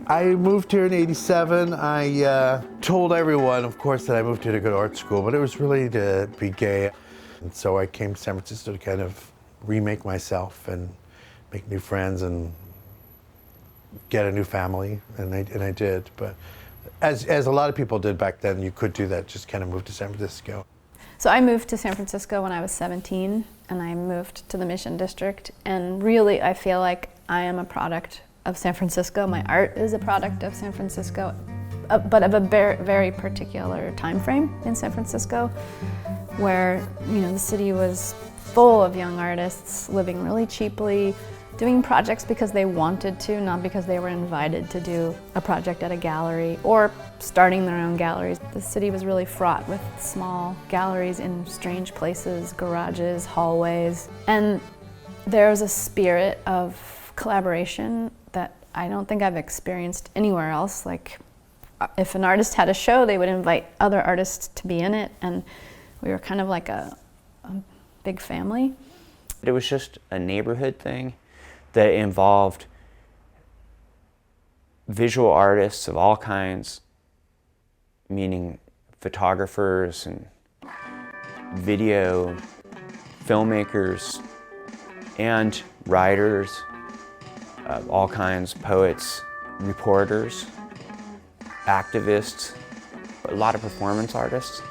I moved here in '87. I told everyone, of course, that I moved here to go to art school, but it was really to be gay. And so I came to San Francisco to kind of remake myself and make new friends and get a new family, and I did. But as a lot of people did back then, you could do that, just kind of move to San Francisco. So I moved to San Francisco when I was 17, and I moved to the Mission District, and really I feel like I am a product of San Francisco. My art is a product of San Francisco, but of a very particular time frame in San Francisco, where the city was full of young artists living really cheaply, doing projects because they wanted to, not because they were invited to do a project at a gallery or starting their own galleries. The city was really fraught with small galleries in strange places, garages, hallways, and there was a spirit of collaboration that I don't think I've experienced anywhere else. Like, if an artist had a show, they would invite other artists to be in it, and we were kind of like a big family. It was just a neighborhood thing that involved visual artists of all kinds, meaning photographers and video filmmakers and writers of all kinds, poets, reporters, activists, a lot of performance artists,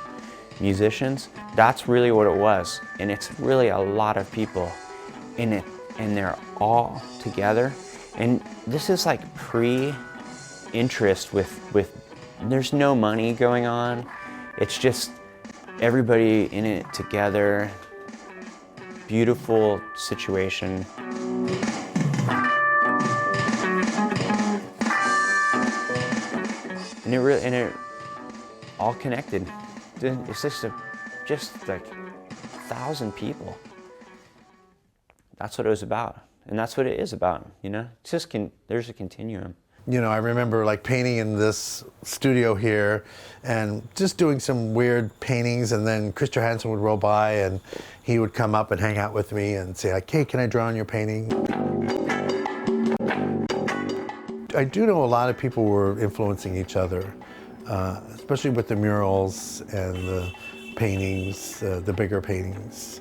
musicians. That's really what it was, and it's really a lot of people in it, and they're all together. And this is like pre-interest with there's no money going on. It's just everybody in it together. Beautiful situation. And it all connected. It's just like 1,000 people. That's what it was about, and that's what it is about. It's just there's a continuum. I remember like painting in this studio here, and just doing some weird paintings, and then Chris Johansson would roll by, and he would come up and hang out with me and say like, "Hey, can I draw on your painting?" I do know a lot of people were influencing each other, especially with the murals and the paintings, the bigger paintings.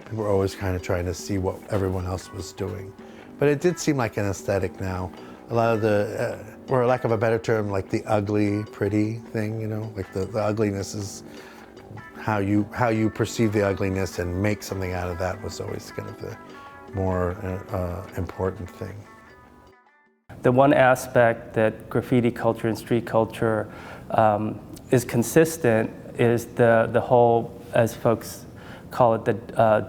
People were always kind of trying to see what everyone else was doing. But it did seem like an aesthetic now. A lot of the, or lack of a better term, like the ugly, pretty thing, like the ugliness is how you perceive the ugliness and make something out of that was always kind of the more important thing. The one aspect that graffiti culture and street culture is consistent is the whole, as folks call it, the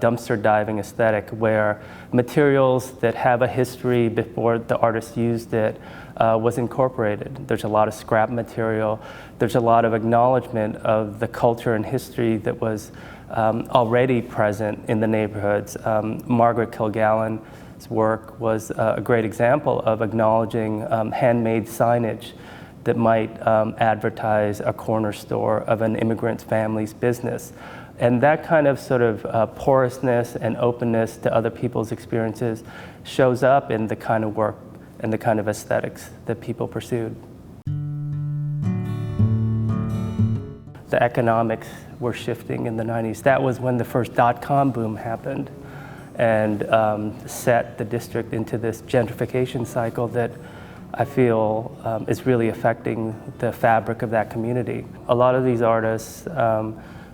dumpster diving aesthetic, where materials that have a history before the artist used it was incorporated. There's a lot of scrap material. There's a lot of acknowledgement of the culture and history that was already present in the neighborhoods. Margaret Kilgallen's work was a great example of acknowledging handmade signage that might advertise a corner store of an immigrant family's business. And that kind of sort of porousness and openness to other people's experiences shows up in the kind of work and the kind of aesthetics that people pursued. The economics were shifting in the 90s. That was when the first dot-com boom happened and set the district into this gentrification cycle that I feel is really affecting the fabric of that community. A lot of these artists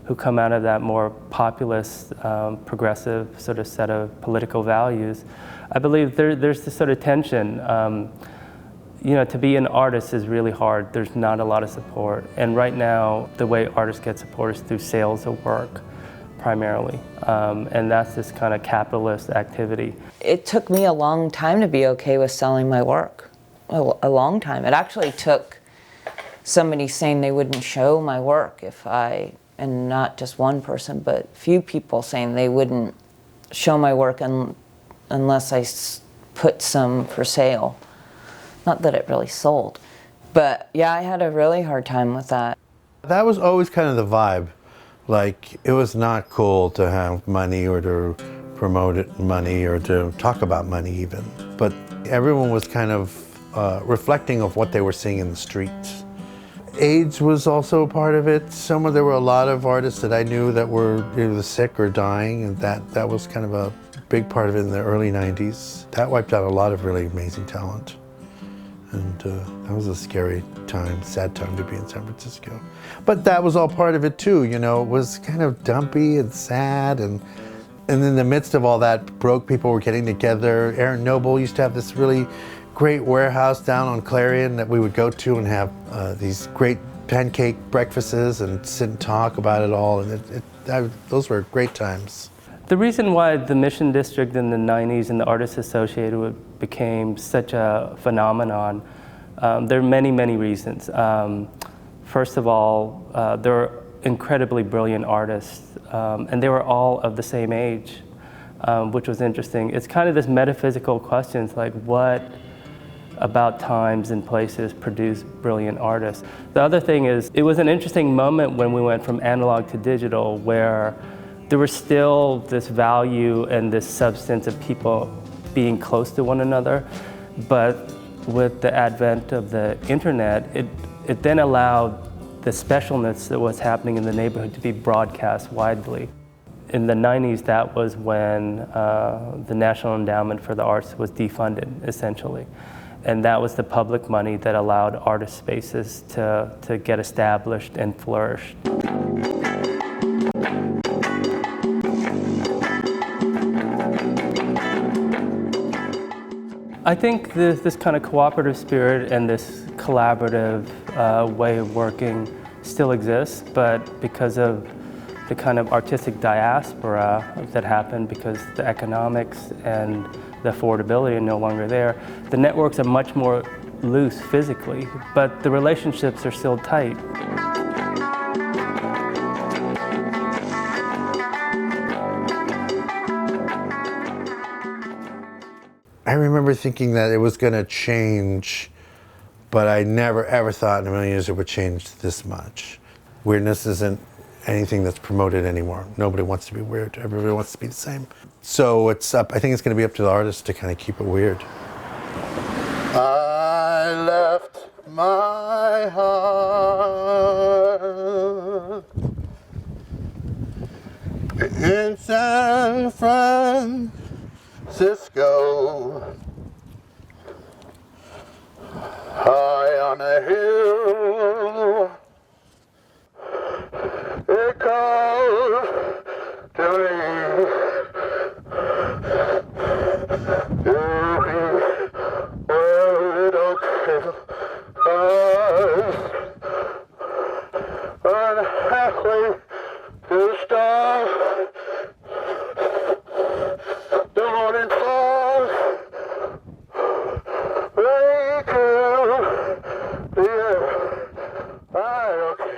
who come out of that more populist, progressive sort of set of political values, I believe there's this sort of tension. To be an artist is really hard. There's not a lot of support. And right now, the way artists get support is through sales of work, primarily. And that's this kind of capitalist activity. It took me a long time to be okay with selling my work. A long time. It actually took somebody saying they wouldn't show my work and not just one person, but few people saying they wouldn't show my work unless I put some for sale. Not that it really sold, but yeah, I had a really hard time with that. That was always kind of the vibe. Like, it was not cool to have money or to promote money or to talk about money even. But everyone was kind of reflecting of what they were seeing in the streets. AIDS was also a part of it. There were a lot of artists that I knew that were either sick or dying, and that was kind of a big part of it in the early 90s. That wiped out a lot of really amazing talent. And that was a scary time, sad time to be in San Francisco. But that was all part of it too, you know. It was kind of dumpy and sad, and in the midst of all that, broke people were getting together. Aaron Noble used to have this really great warehouse down on Clarion that we would go to and have these great pancake breakfasts and sit and talk about it all, and those were great times. The reason why the Mission District in the 90s and the artists associated with it became such a phenomenon, there are many, many reasons. First of all, there were incredibly brilliant artists, and they were all of the same age, which was interesting. It's kind of this metaphysical questions like what about times and places produce brilliant artists. The other thing is, it was an interesting moment when we went from analog to digital, where there was still this value and this substance of people being close to one another, but with the advent of the internet, it then allowed the specialness that was happening in the neighborhood to be broadcast widely. In the 90s, that was when the National Endowment for the Arts was defunded, essentially. And that was the public money that allowed artist spaces to get established and flourish. I think this kind of cooperative spirit and this collaborative way of working still exists, but because of the kind of artistic diaspora that happened, because the economics and the affordability are no longer there, the networks are much more loose physically, but the relationships are still tight. I remember thinking that it was going to change, but I never ever thought in a million years it would change this much. Weirdness isn't anything that's promoted anymore. Nobody wants to be weird. Everybody wants to be the same. So it's up. I think it's going to be up to the artists to kind of keep it weird. I left my heart in San Francisco, high on a hill. It calls to me. I'm halfway to the stars. The morning falls. Way to the air. Okay.